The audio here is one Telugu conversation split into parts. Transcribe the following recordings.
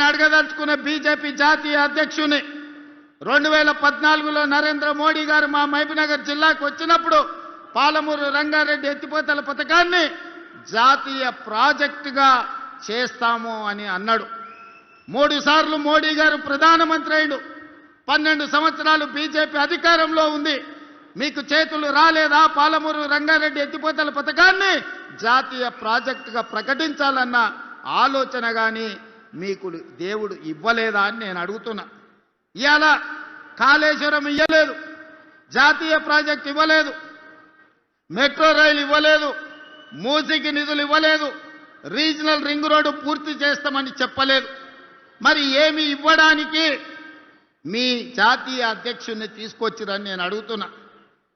అడగదలుచుకున్న బీజేపీ జాతీయ అధ్యక్షుని 2014లో నరేంద్ర మోడీ గారు మా మహబూబ్నగర్ జిల్లాకు వచ్చినప్పుడు పాలమూరు రంగారెడ్డి ఎత్తిపోతల పథకాన్ని జాతీయ ప్రాజెక్టుగా చేస్తాము అని అన్నాడు. 3 సార్లు మోడీ గారు ప్రధానమంత్రి అయ్యాడు. 12 సంవత్సరాలు బీజేపీ అధికారంలో ఉంది. మీకు చేతులు రాలేదా? పాలమూరు రంగారెడ్డి ఎత్తిపోతల పథకాన్ని జాతీయ ప్రాజెక్టుగా ప్రకటించాలన్న ఆలోచన గాని మీకు దేవుడు ఇవ్వలేదా అని నేను అడుగుతున్నా. ఇవాళ కాళేశ్వరం ఇవ్వలేదు, జాతీయ ప్రాజెక్ట్ ఇవ్వలేదు, మెట్రో రైలు ఇవ్వలేదు, మూసీకి నిధులు ఇవ్వలేదు, రీజనల్ రింగ్ రోడ్డు పూర్తి చేస్తామని చెప్పలేదు. మరి ఏమి ఇవ్వడానికి మీ జాతీయ అధ్యక్షుడిని తీసుకొచ్చిరని నేను అడుగుతున్నా.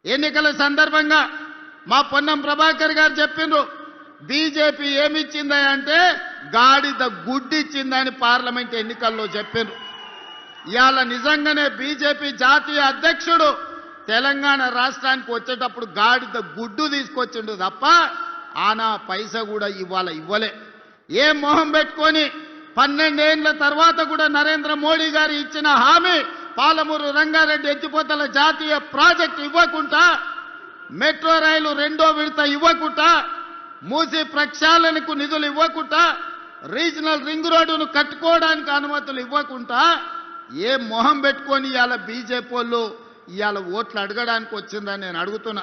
ఎన్నికల సందర్భంగా మా పొన్నం ప్రభాకర్ గారు చెప్పిండ్రు, బీజేపీ ఏమిచ్చిందా అంటే గాడిద గుడ్డిచ్చిందని పార్లమెంట్ ఎన్నికల్లో చెప్పిండ్రు. ఇవాళ నిజంగానే బీజేపీ జాతీయ అధ్యక్షుడు తెలంగాణ రాష్ట్రానికి వచ్చేటప్పుడు గాడిద గుడ్డు తీసుకొచ్చిండు తప్ప ఆనా పైసా కూడా ఇవ్వలే. ఏం మొహం పెట్టుకొని 12 ఏళ్ల తర్వాత కూడా నరేంద్ర మోడీ గారు ఇచ్చిన హామీ పాలమూరు రంగారెడ్డి ఎత్తిపోతల జాతీయ ప్రాజెక్టు ఇవ్వకుండా, మెట్రో రైలు 2వ విడత ఇవ్వకుండా, మూసీ ప్రక్షాళనకు నిధులు ఇవ్వకుండా, రీజనల్ రింగ్ రోడ్డును కట్టుకోవడానికి అనుమతులు ఇవ్వకుండా ఏ మొహం పెట్టుకొని ఇవాళ బీజేపీ వాళ్ళు ఇవాళ ఓట్లు అడగడానికి వచ్చిందని నేను అడుగుతున్నా.